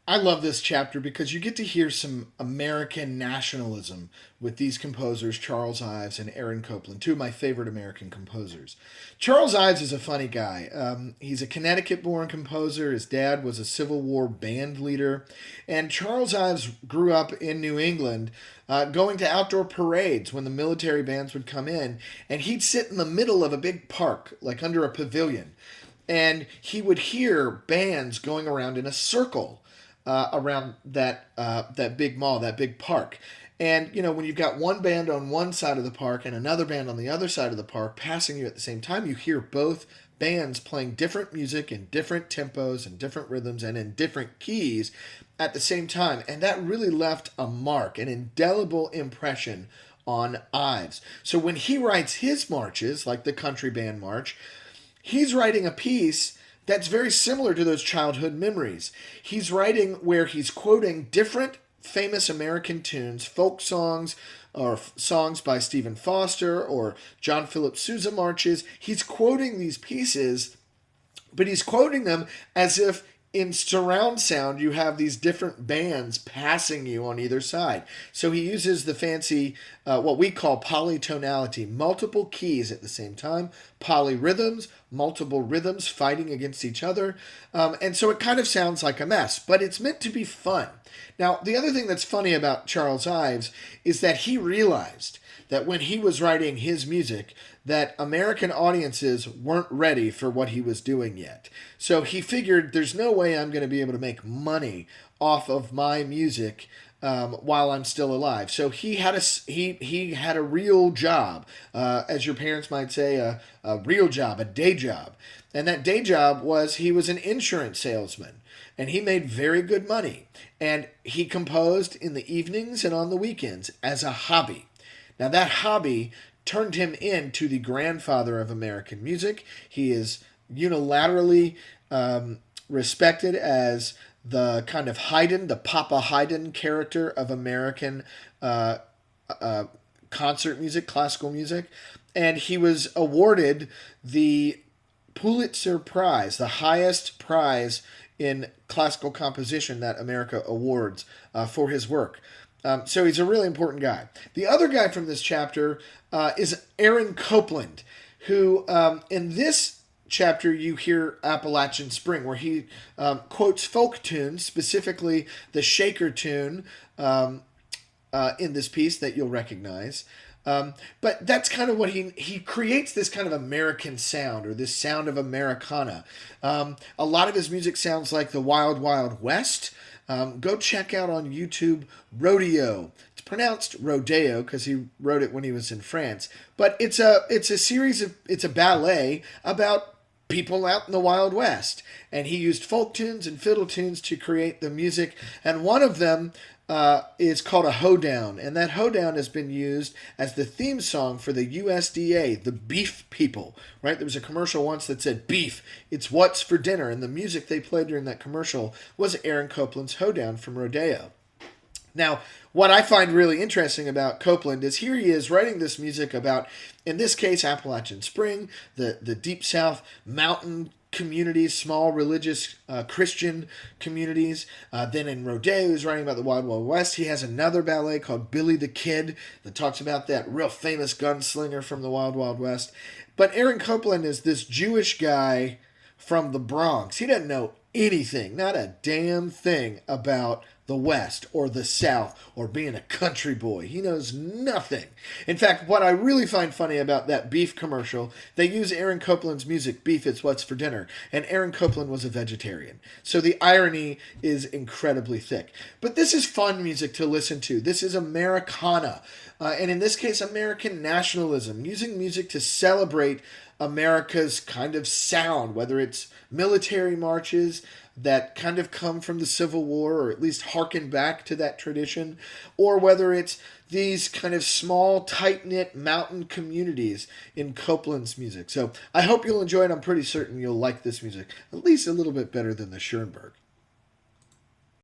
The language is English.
I love this chapter because you get to hear some American nationalism with these composers, Charles Ives and Aaron Copland, two of my favorite American composers. Charles Ives is a funny guy. He's a Connecticut born composer. His dad was a Civil War band leader. And Charles Ives grew up in New England, going to outdoor parades when the military bands would come in. And he'd sit in the middle of a big park, like under a pavilion. And he would hear bands going around in a circle around that big mall, that big park. And you know, when you've got one band on one side of the park and another band on the other side of the park passing you at the same time, you hear both bands playing different music in different tempos and different rhythms and in different keys at the same time. And that really left a mark, an indelible impression on Ives. So when he writes his marches, like the country band march, he's writing a piece that's very similar to those childhood memories. He's writing where he's quoting different famous American tunes, folk songs, or songs by Stephen Foster or John Philip Sousa marches. He's quoting these pieces, but he's quoting them as if in surround sound you have these different bands passing you on either side. So he uses the fancy, what we call polytonality, multiple keys at the same time, polyrhythms, multiple rhythms fighting against each other. And so it kind of sounds like a mess, but it's meant to be fun. Now, the other thing that's funny about Charles Ives is that he realized that when he was writing his music, that American audiences weren't ready for what he was doing yet. So he figured there's no way I'm going to be able to make money off of my music while I'm still alive. So he had a real job, as your parents might say, a real job, a day job, and that day job was he was an insurance salesman, and he made very good money, and he composed in the evenings and on the weekends as a hobby. Now that hobby turned him into the grandfather of American music. He is unilaterally respected as the kind of Haydn, the Papa Haydn character of American concert music, classical music. And he was awarded the Pulitzer Prize, the highest prize in classical composition that America awards for his work. So he's a really important guy. The other guy from this chapter is Aaron Copland, who in this chapter you hear Appalachian Spring, where he quotes folk tunes, specifically the Shaker tune in this piece that you'll recognize. But that's kind of what he creates, this kind of American sound, or this sound of Americana. A lot of his music sounds like the Wild Wild West. Go check out on YouTube Rodeo. It's pronounced Rodeo because he wrote it when he was in France. But it's a ballet about people out in the Wild West. And he used folk tunes and fiddle tunes to create the music. And one of them is called a hoedown, and that hoedown has been used as the theme song for the USDA, the beef people, right? There was a commercial once that said, "Beef, it's what's for dinner," and the music they played during that commercial was Aaron Copland's hoedown from Rodeo. Now, what I find really interesting about Copland is here he is writing this music about, in this case, Appalachian Spring, the Deep South mountain communities, small religious Christian communities. Then in Rodeo, he's writing about the Wild Wild West. He has another ballet called Billy the Kid that talks about that real famous gunslinger from the Wild Wild West. But Aaron Copland is this Jewish guy from the Bronx. He doesn't know anything, not a damn thing about the West or the South or being a country boy. He knows nothing. In fact, what I really find funny about that beef commercial, they use Aaron Copland's music, Beef, It's What's for Dinner, and Aaron Copland was a vegetarian. So the irony is incredibly thick. But this is fun music to listen to. This is Americana. And in this case, American nationalism, using music to celebrate America's kind of sound, whether it's military marches that kind of come from the Civil War, or at least harken back to that tradition, or whether it's these kind of small, tight-knit mountain communities in Copland's music. So I hope you'll enjoy it. I'm pretty certain you'll like this music at least a little bit better than the Schoenberg.